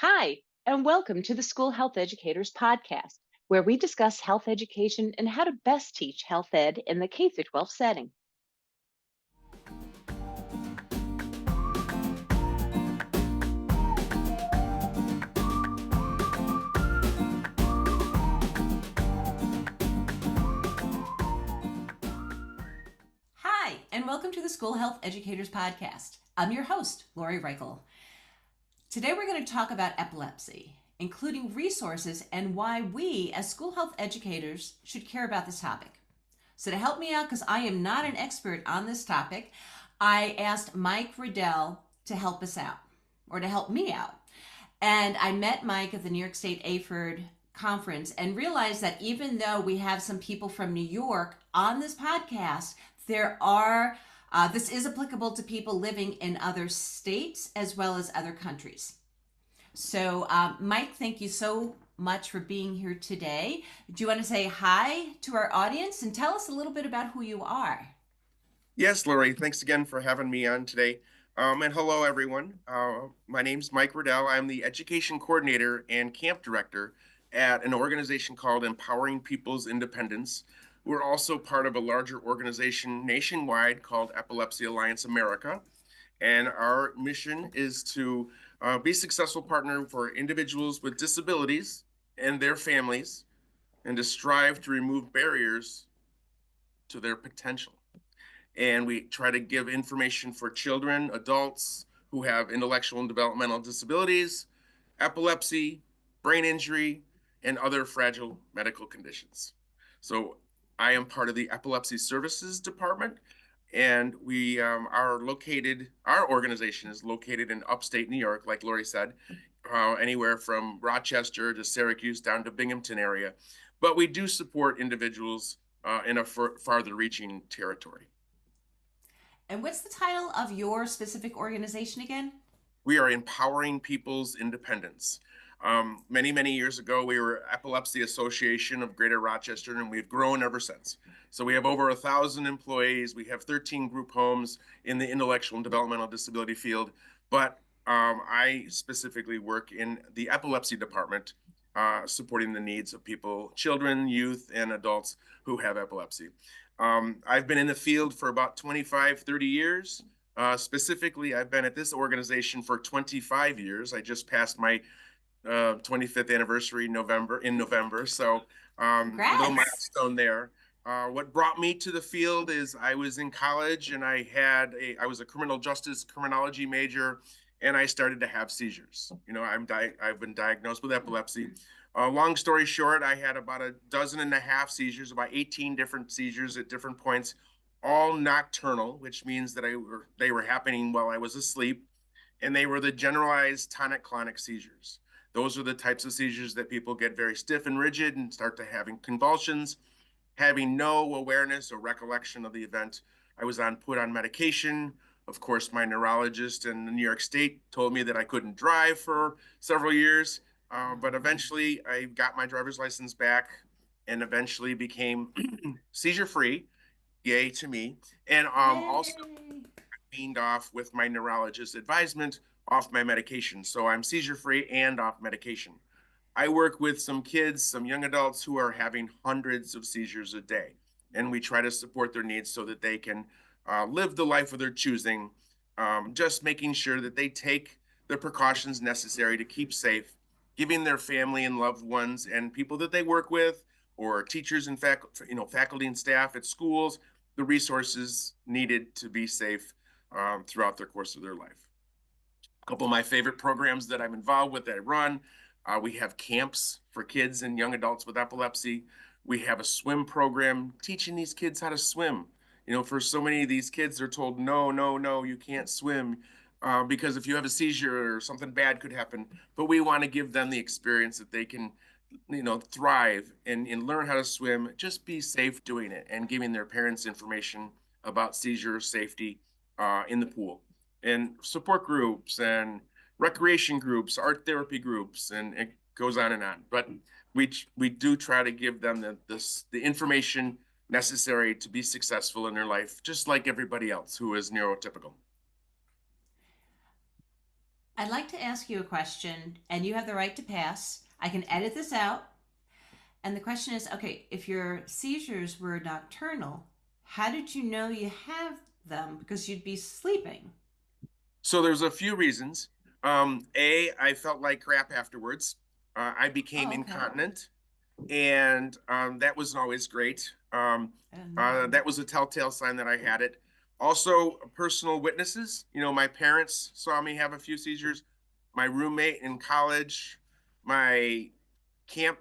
Hi, and welcome to the School Health Educators Podcast, where we discuss health education and how to best teach health ed in the K 12 setting. Hi, and welcome to the School Health Educators Podcast. I'm your host, Lori Reichel. Today we're going to talk about epilepsy, including resources and why we as school health educators should care about this topic. So to help me out, because I am not an expert on this topic, I asked Mike Radell to help us out, or to help me out. And I met Mike at the New York State AFERD conference and realized that even though we have some people from New York on this podcast, this is applicable to people living in other states as well as other countries. So, Mike, thank you so much for being here today. Do you want to say hi to our audience and tell us a little bit about who you are? Yes, Lori, thanks again for having me on today. And hello, everyone. My name's Mike Radell. I'm the Education Coordinator and Camp Director at an organization called Empowering People's Independence. We're also part of a larger organization nationwide called Epilepsy Alliance America. And our mission is to be a successful partner for individuals with disabilities and their families, and to strive to remove barriers to their potential. And we try to give information for children, adults who have intellectual and developmental disabilities, epilepsy, brain injury, and other fragile medical conditions. So I am part of the Epilepsy Services Department, and we our organization is located in upstate New York, like Lori said, anywhere from Rochester to Syracuse down to Binghamton area. But we do support individuals in a farther reaching territory. And what's the title of your specific organization again? We are empowering people's independence. Many years ago, we were Epilepsy Association of Greater Rochester, and we've grown ever since. So we have over 1,000 employees. We have 13 group homes in the intellectual and developmental disability field. But I specifically work in the epilepsy department, supporting the needs of people, children, youth, and adults who have epilepsy. I've been in the field for about 25, 30 years. Specifically, I've been at this organization for 25 years. I just passed my 25th anniversary in November. So a little milestone there. What brought me to the field is I was in college and I was a criminal justice criminology major, and I started to have seizures. I've been diagnosed with epilepsy. Long story short, I had about a dozen and a half seizures, about 18 different seizures at different points, all nocturnal, which means that they were happening while I was asleep, and they were the generalized tonic-clonic seizures. Those are the types of seizures that people get very stiff and rigid and start to having convulsions, having no awareness or recollection of the event. I was put on medication. Of course, my neurologist in New York State told me that I couldn't drive for several years. But eventually I got my driver's license back and eventually became seizure free. Yay to me. And also weaned off with my neurologist's advisement off my medication. So I'm seizure free and off medication. I work with some kids, some young adults who are having hundreds of seizures a day. And we try to support their needs so that they can live the life of their choosing, just making sure that they take the precautions necessary to keep safe, giving their family and loved ones and people that they work with, or teachers and faculty and staff at schools, the resources needed to be safe throughout the course of their life. A couple of my favorite programs that I'm involved with that I run, we have camps for kids and young adults with epilepsy. We have a swim program teaching these kids how to swim. For so many of these kids, they're told, no, you can't swim. Because if you have a seizure or something bad could happen. But we want to give them the experience that they can, thrive and learn how to swim, just be safe doing it, and giving their parents information about seizure safety in the pool, and support groups and recreation groups, art therapy groups, and it goes on and on. But we do try to give them the information necessary to be successful in their life, just like everybody else who is neurotypical. I'd like to ask you a question, and you have the right to pass. I can edit this out. And the question is, okay, if your seizures were nocturnal, how did you know you have them? Because you'd be sleeping. So there's a few reasons. I felt like crap afterwards. I became Oh, okay. incontinent, and that wasn't always great. No. That was a telltale sign that I had it. Also, personal witnesses. My parents saw me have a few seizures. My roommate in college, my camp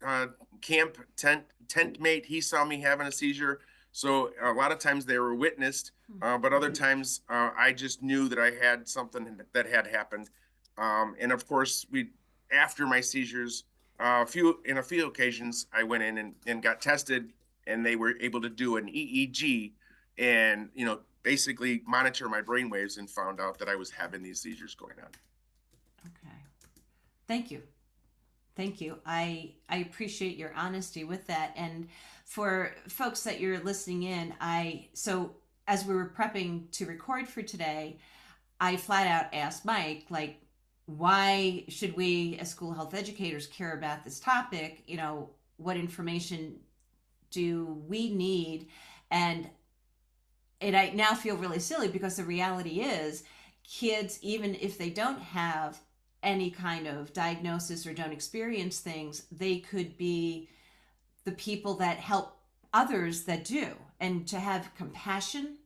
uh, camp tent mate, he saw me having a seizure. So a lot of times they were witnessed, but other times I just knew that I had something that had happened. And of course, after my seizures, in a few occasions, I went in and got tested, and they were able to do an EEG, and basically monitor my brain waves, and found out that I was having these seizures going on. Okay. Thank you. Thank you. I appreciate your honesty with that. And for folks that you're listening in, so as we were prepping to record for today, I flat out asked Mike, like, why should we as school health educators care about this topic? What information do we need? And I now feel really silly because the reality is kids, even if they don't have any kind of diagnosis or don't experience things, they could be the people that help others that do. And to have compassion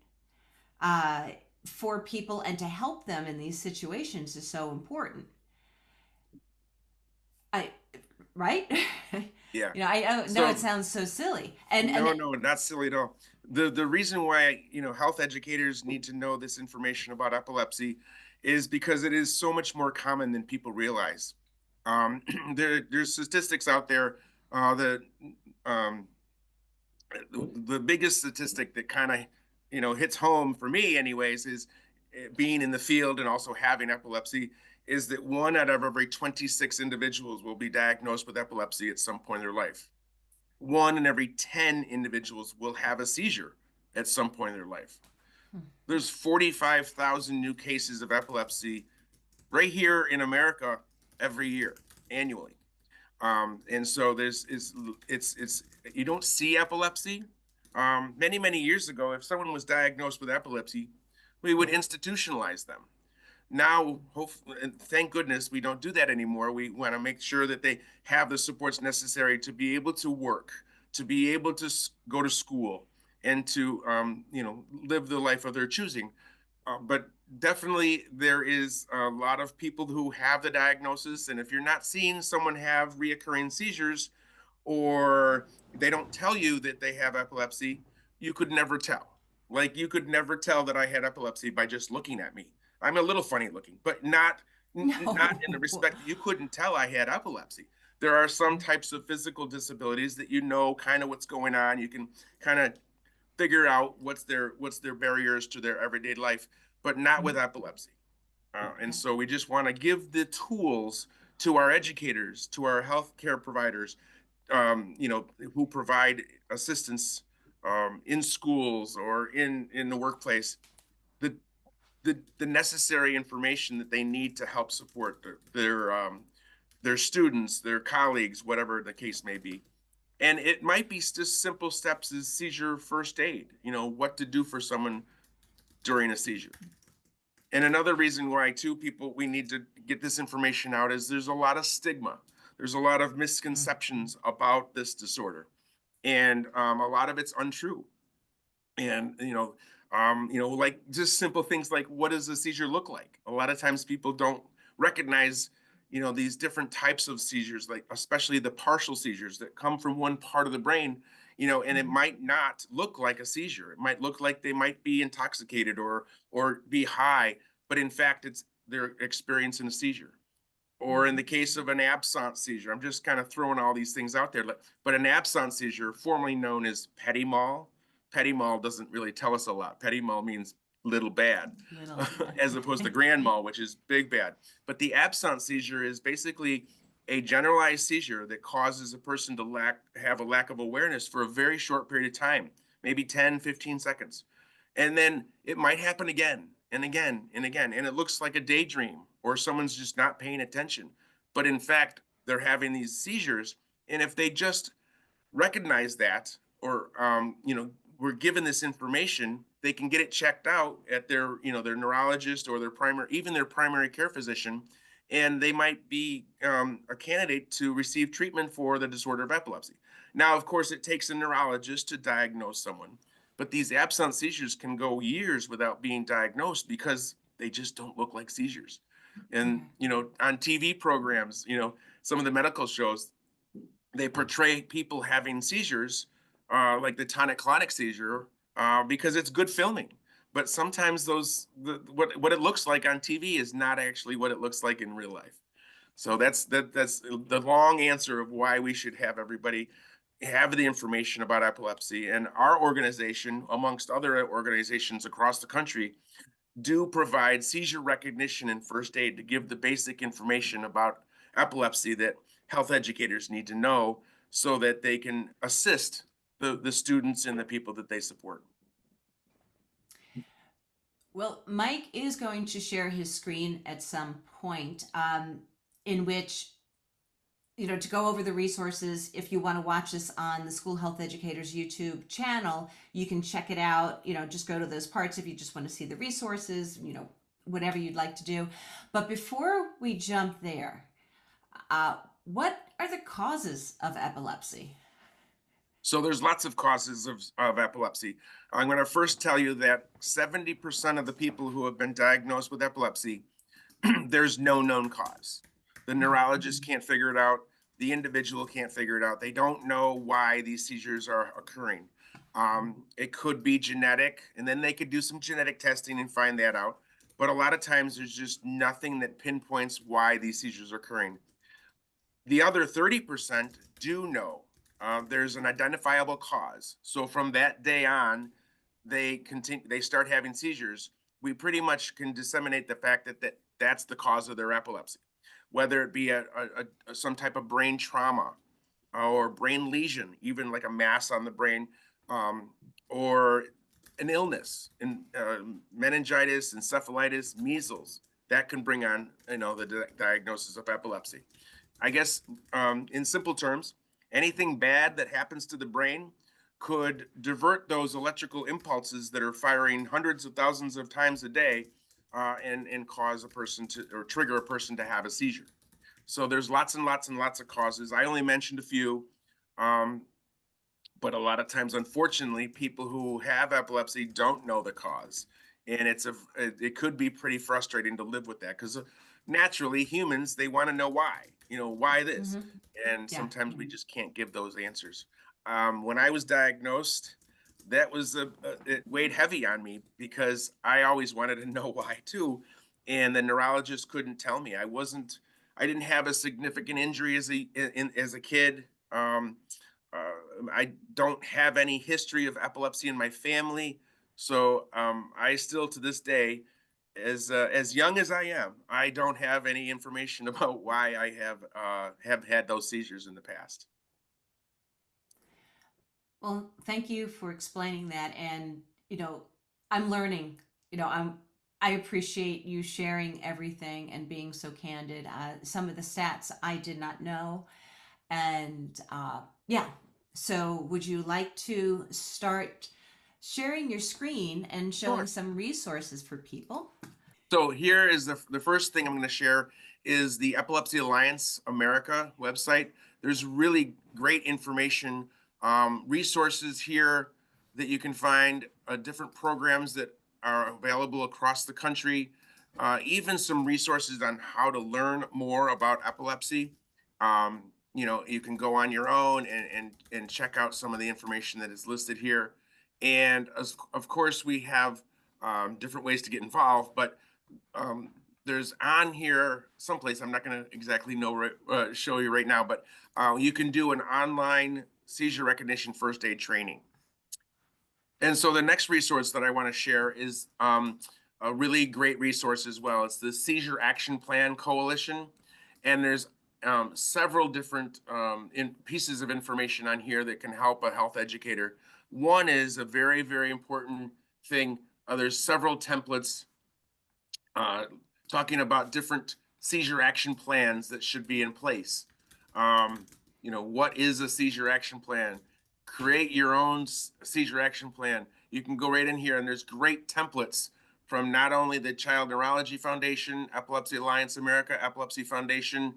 uh, for people and to help them in these situations is so important. I right? Yeah. I know So it sounds so silly, and no, not silly at all. The reason why health educators need to know this information about epilepsy is because it is so much more common than people realize. There's statistics out there that um, the biggest statistic that kind of hits home for me, anyways, is being in the field and also having epilepsy, is that 1 out of every 26 individuals will be diagnosed with epilepsy at some point in their life. 1 in every 10 individuals will have a seizure at some point in their life. There's 45,000 new cases of epilepsy right here in America every year, annually. And so it's you don't see epilepsy. Many years ago, if someone was diagnosed with epilepsy, we would institutionalize them. Now, hopefully, thank goodness we don't do that anymore. We want to make sure that they have the supports necessary to be able to work, to be able to go to school, and to live the life of their choosing. But definitely, there is a lot of people who have the diagnosis, and if you're not seeing someone have reoccurring seizures, or they don't tell you that they have epilepsy, you could never tell. Like, you could never tell that I had epilepsy by just looking at me. I'm a little funny looking, but not in the no. respect that you couldn't tell I had epilepsy. There are some types of physical disabilities that kind of what's going on. You can kind of figure out what's their barriers to their everyday life, but not with epilepsy. And so we just want to give the tools to our educators, to our healthcare providers, who provide assistance in schools or in the workplace, the, the necessary information that they need to help support their students, their colleagues, whatever the case may be. And it might be just simple steps as seizure first aid, what to do for someone during a seizure. And another reason why, too, we need to get this information out is there's a lot of stigma. There's a lot of misconceptions about this disorder, and a lot of it's untrue. And like just simple things like, what does a seizure look like? A lot of times people don't recognize these different types of seizures, like especially the partial seizures that come from one part of the brain, and it might not look like a seizure. It might look like they might be intoxicated or be high, but in fact they're experiencing a seizure. Or in the case of an absence seizure, I'm just kind of throwing all these things out there, but an absence seizure, formerly known as petit mal. Petit mal doesn't really tell us a lot. Petit mal means little bad, Little. as opposed to grand mal, which is big bad. But the absence seizure is basically a generalized seizure that causes a person to have a lack of awareness for a very short period of time, maybe 10, 15 seconds. And then it might happen again and again and again. And it looks like a daydream. or someone's just not paying attention. But in fact, they're having these seizures. And if they just recognize that, or we're given this information, they can get it checked out at their neurologist or their primary care physician, and they might be a candidate to receive treatment for the disorder of epilepsy. Now, of course, it takes a neurologist to diagnose someone, but these absence seizures can go years without being diagnosed because they just don't look like seizures. And on TV programs, some of the medical shows, they portray people having seizures, like the tonic-clonic seizure, because it's good filming. But sometimes what it looks like on TV is not actually what it looks like in real life. So that's the long answer of why we should have everybody have the information about epilepsy. And our organization, amongst other organizations across the country, do provide seizure recognition and first aid to give the basic information about epilepsy that health educators need to know so that they can assist the students and the people that they support. Well, Mike is going to share his screen at some point, in which, to go over the resources. If you want to watch this on the School Health Educators YouTube channel, you can check it out. Just go to those parts if you just want to see the resources, whatever you'd like to do. But before we jump there, what are the causes of epilepsy? So there's lots of causes of epilepsy. I'm going to first tell you that 70% of the people who have been diagnosed with epilepsy, there's no known cause. The neurologist can't figure it out. The individual can't figure it out. They don't know why these seizures are occurring. It could be genetic, and then they could do some genetic testing and find that out. But a lot of times there's just nothing that pinpoints why these seizures are occurring. The other 30% do know. There's an identifiable cause. So from that day on, they start having seizures. We pretty much can disseminate the fact that that's the cause of their epilepsy, whether it be some type of brain trauma or brain lesion, even like a mass on the brain, or an illness, and meningitis, encephalitis, measles, that can bring on the diagnosis of epilepsy. I guess in simple terms, anything bad that happens to the brain could divert those electrical impulses that are firing hundreds of thousands of times a day, and cause a person or trigger a person to have a seizure. So there's lots and lots and lots of causes. I only mentioned a few, but a lot of times, unfortunately, people who have epilepsy don't know the cause, and it could be pretty frustrating to live with that, because naturally humans, they want to know why. Why this? And sometimes we just can't give those answers. When I was diagnosed, that was it weighed heavy on me, because I always wanted to know why too. And the neurologist couldn't tell me. I didn't have a significant injury as a kid. I don't have any history of epilepsy in my family. So I still, to this day, as young as I am, I don't have any information about why I have had those seizures in the past. Well, thank you for explaining that. And, I'm learning, I appreciate you sharing everything and being so candid. Some of the stats I did not know. And so would you like to start sharing your screen and showing some resources for people? So here is the first thing I'm going to share is the Epilepsy Alliance America website. There's really great information, resources here that you can find, different programs that are available across the country, even some resources on how to learn more about epilepsy. You can go on your own and check out some of the information that is listed here. And of course, we have different ways to get involved, but there's on here someplace, I'm not going to exactly show you right now, but you can do an online seizure recognition first aid training. And so the next resource that I want to share is a really great resource as well. It's the Seizure Action Plan Coalition. And there's several different pieces of information on here that can help a health educator. One is a very, very important thing. There's several templates talking about different seizure action plans that should be in place. What is a seizure action plan? Create your own seizure action plan. You can go right in here, and there's great templates from not only the Child Neurology Foundation, Epilepsy Alliance America, Epilepsy Foundation,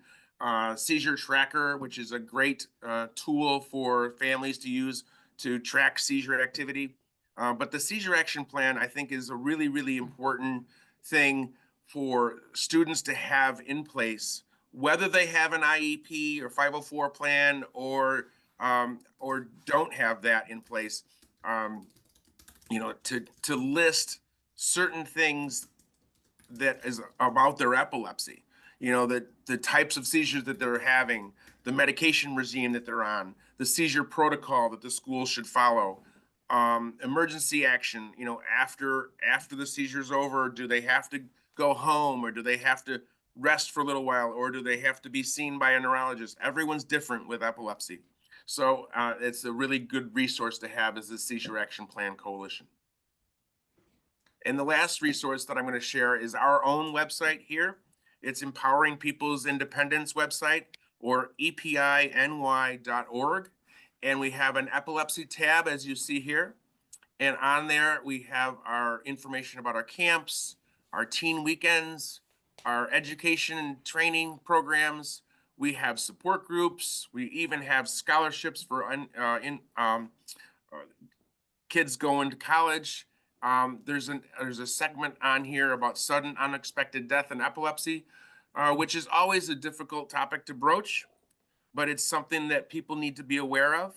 Seizure Tracker, which is a great tool for families to use to track seizure activity. But the seizure action plan, I think, is a really, really important thing for students to have in place, whether they have an IEP or 504 plan or don't have that in place. To list certain things that is about their epilepsy, the types of seizures that they're having, the medication regime that they're on, the seizure protocol that the school should follow, emergency action, after the seizure's over, do they have to go home, or do they have to rest for a little while, or do they have to be seen by a neurologist? Everyone's different with epilepsy. So it's a really good resource to have, is the Seizure Action Plan Coalition. And the last resource that I'm going to share is our own website here. It's Empowering People's Independence website, or epiny.org. And we have an epilepsy tab, as you see here. And on there, we have our information about our camps, our teen weekends, our education and training programs. We have support groups. We even have scholarships for kids going to college. There's a segment on here about sudden unexpected death and epilepsy, which is always a difficult topic to broach, but it's something that people need to be aware of.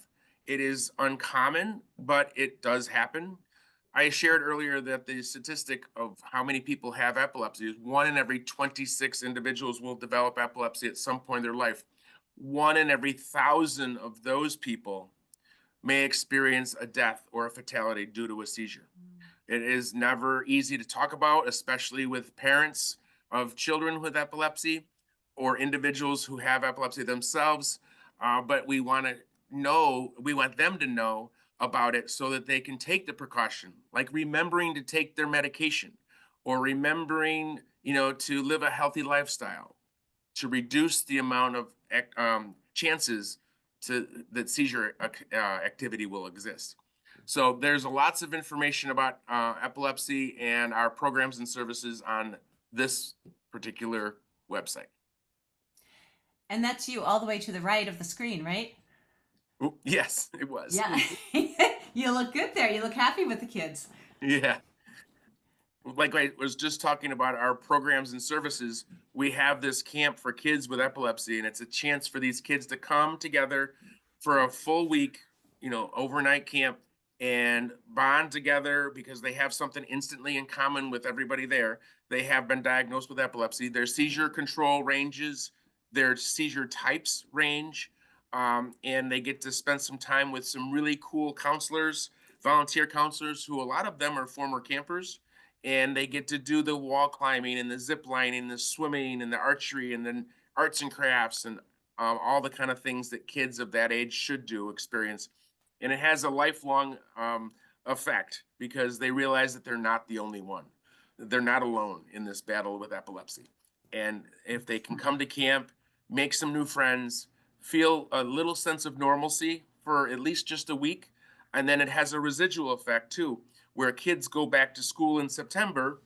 It is uncommon, but it does happen. I shared earlier that the statistic of how many people have epilepsy is 1 in every 26 individuals will develop epilepsy at some point in their life. 1 in every 1,000 of those people may experience a death or a fatality due to a seizure. It is never easy to talk about, especially with parents of children with epilepsy or individuals who have epilepsy themselves. But we want them to know about it so that they can take the precaution, like remembering to take their medication, or remembering, to live a healthy lifestyle, to reduce the amount of chances that seizure activity will exist. So there's lots of information about epilepsy and our programs and services on this particular website. And that's you all the way to the right of the screen, right? Ooh, yes, it was. Yeah. You look good there. You look happy with the kids. Yeah. Like I was just talking about our programs and services, we have this camp for kids with epilepsy, and it's a chance for these kids to come together for a full week, overnight camp, and bond together because they have something instantly in common with everybody there. They have been diagnosed with epilepsy. Their seizure control ranges, their seizure types range, and they get to spend some time with some really cool counselors, volunteer counselors, who a lot of them are former campers, and they get to do the wall climbing and the zip lining, the swimming and the archery, and then arts and crafts, and all the kind of things that kids of that age should experience. And it has a lifelong effect because they realize that they're not the only one. They're not alone in this battle with epilepsy. And if they can come to camp, make some new friends, feel a little sense of normalcy for at least just a week, and then it has a residual effect too, where kids go back to school in September,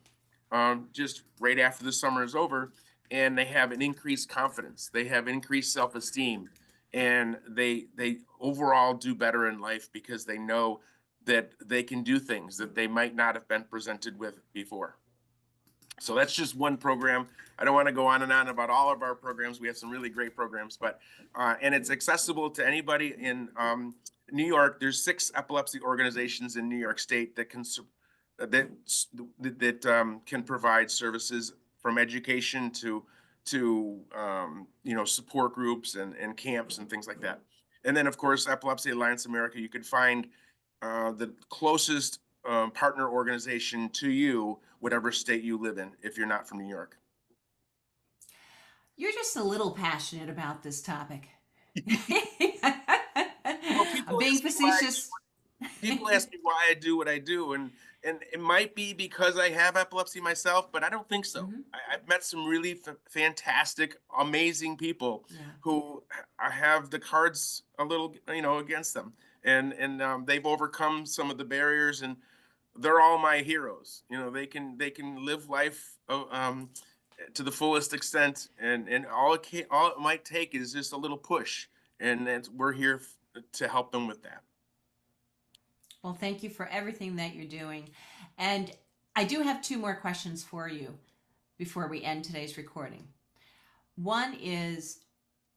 just right after the summer is over, and they have an increased confidence. They have increased self-esteem, and they overall do better in life because they know that they can do things that they might not have been presented with before. So that's just one program. I don't want to go on and on about all of our programs. We have some really great programs, but and it's accessible to anybody in New York. There's 6 epilepsy organizations in New York State that can can provide services, from education to support groups and camps and things like that. And then, of course, Epilepsy Alliance America. You could find the closest partner organization to you, whatever state you live in, if you're not from New York. You're just a little passionate about this topic. Well, I'm being facetious. People ask me why I do what I do, and And it might be because I have epilepsy myself, but I don't think so. Hmm. I've met some really fantastic, amazing people Yeah. who have the cards a little, against them, and they've overcome some of the barriers, and they're all my heroes. They can live life to the fullest extent, and all it might take is just a little push, and we're here to help them with that. Well, thank you for everything that you're doing. And I do have two more questions for you before we end today's recording. One is,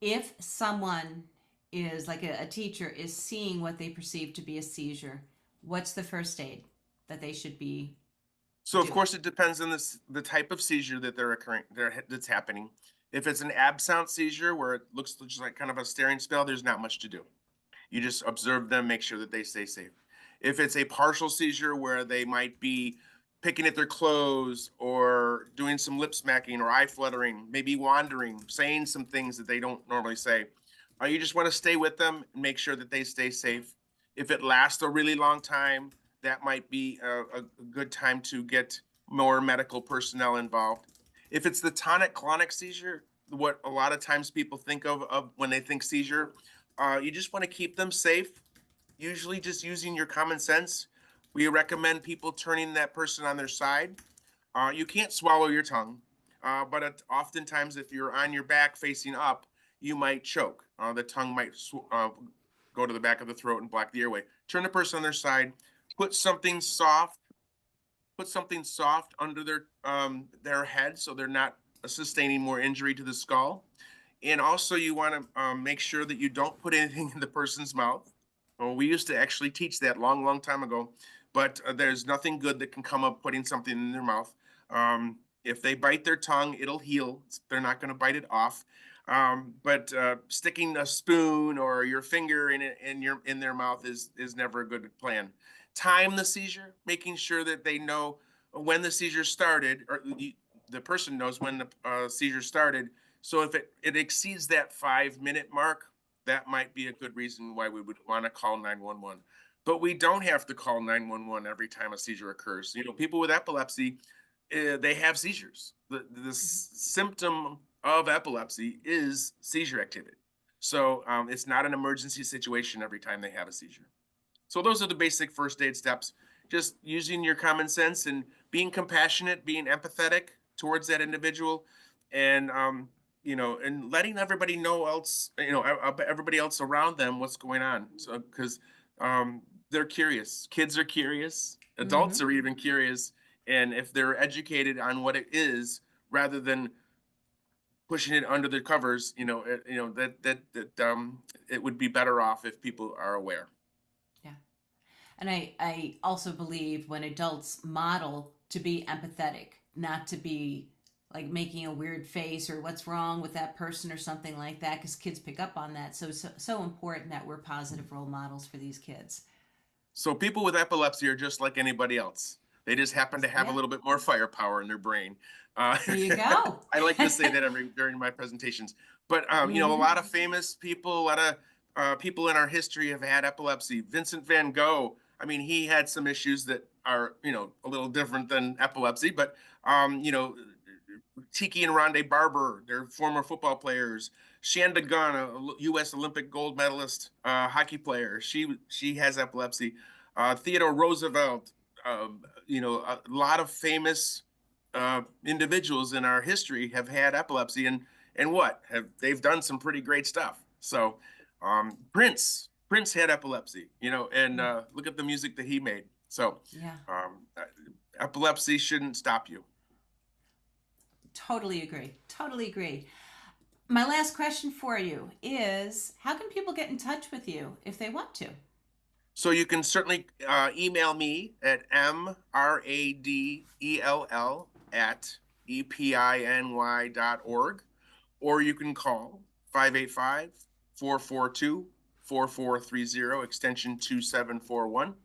if someone is like a teacher is seeing what they perceive to be a seizure, what's the first aid that they should be So of doing? course it depends on the type of seizure that that's happening. If it's an absent seizure where it looks just like kind of a staring spell, there's not much to do. You just observe them, make sure that they stay safe. If it's a partial seizure where they might be picking at their clothes or doing some lip smacking or eye fluttering, maybe wandering, saying some things that they don't normally say, you just want to stay with them and make sure that they stay safe. If it lasts a really long time, that might be a good time to get more medical personnel involved. If it's the tonic-clonic seizure, what a lot of times people think of when they think seizure, you just want to keep them safe, usually just using your common sense. We recommend people turning that person on their side. You can't swallow your tongue, but oftentimes, if you're on your back facing up, you might choke. The tongue might go to the back of the throat and block the airway. Turn the person on their side. Put something soft. Put something soft under their head so they're not sustaining more injury to the skull. And also, you want to make sure that you don't put anything in the person's mouth. Well, we used to actually teach that long, long time ago, but there's nothing good that can come of putting something in their mouth. If they bite their tongue, it'll heal. They're not going to bite it off. But sticking a spoon or your finger in their mouth is never a good plan. Time the seizure, making sure that they know when the seizure started, or the person knows when the seizure started. So if it exceeds that 5 minute mark, that might be a good reason why we would want to call 911. But we don't have to call 911 every time a seizure occurs. People with epilepsy, they have seizures. The symptom of epilepsy is seizure activity. So it's not an emergency situation every time they have a seizure. So those are the basic first aid steps. Just using your common sense and being compassionate, being empathetic towards that individual, and and letting everybody know else, everybody else around them what's going on. So because they're curious, kids are curious, adults Hmm. are even curious, and if they're educated on what it is, rather than pushing it under the covers, it would be better off if people are aware. Yeah. And I also believe when adults model to be empathetic, not to be like making a weird face or what's wrong with that person or something like that, because kids pick up on that. So important that we're positive role models for these kids. So people with epilepsy are just like anybody else. They just happen to have a Yeah, little bit more firepower in their brain. Uh, there you go. I like to say that during my presentations. But a Hmm. lot of famous people, a lot of people in our history have had epilepsy. Vincent van Gogh. I mean, he had some issues that are a little different than epilepsy, but Tiki and Rondé Barber, they're former football players. Shanda Gunn, a U.S. Olympic gold medalist hockey player, she has epilepsy. Theodore Roosevelt, a lot of famous individuals in our history have had epilepsy, and they've done some pretty great stuff. So Prince had epilepsy, and look at the music that he made. So Yeah, um, epilepsy shouldn't stop you. totally agree. Totally agree. My last question for you is, how can people get in touch with you if they want to? So you can certainly email me at mradell@epiny.org, or you can call 585-442-4430, extension 2741.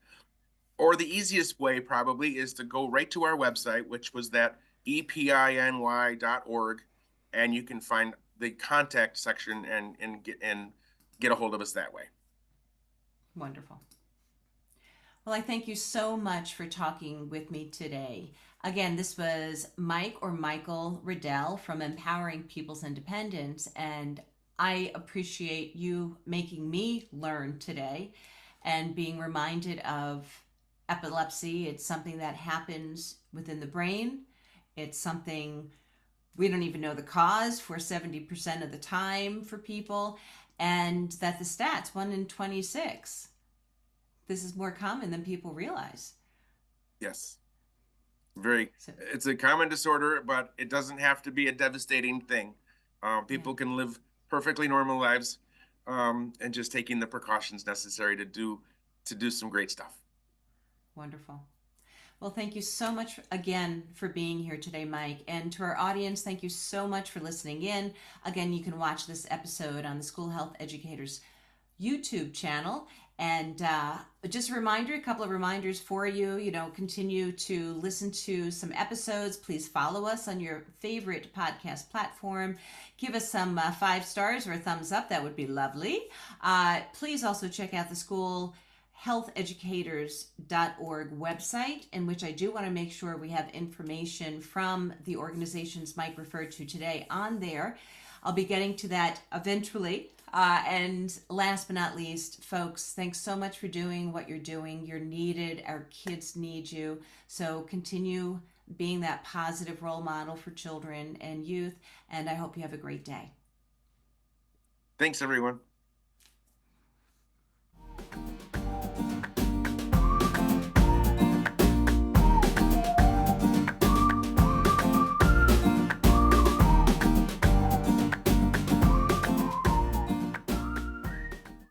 Or the easiest way probably is to go right to our website, which was that epiny.org, and you can find the contact section and get a hold of us that way. Wonderful. Well, I thank you so much for talking with me today. Again, this was Michael Radell from Empowering People's Independence, and I appreciate you making me learn today and being reminded of epilepsy. It's something that happens within the brain. It's something we don't even know the cause for 70% of the time for people, and that the stats, 1 in 26, this is more common than people realize. Yes. So, It's a common disorder, but it doesn't have to be a devastating thing. People can live perfectly normal lives, and just taking the precautions necessary to do some great stuff. wonderful. Well, thank you so much again for being here today, Mike. And to our audience, thank you so much for listening in. Again, you can watch this episode on the School Health Educators YouTube channel. And just a couple of reminders for you, continue to listen to some episodes. Please follow us on your favorite podcast platform. Give us some 5 stars or a thumbs up. That would be lovely. Please also check out the School healtheducators.org website, in which I do want to make sure we have information from the organizations Mike referred to today on there. I'll be getting to that eventually. And last but not least, folks, thanks so much for doing what you're doing. You're needed. Our kids need you. So continue being that positive role model for children and youth. And I hope you have a great day. Thanks, everyone.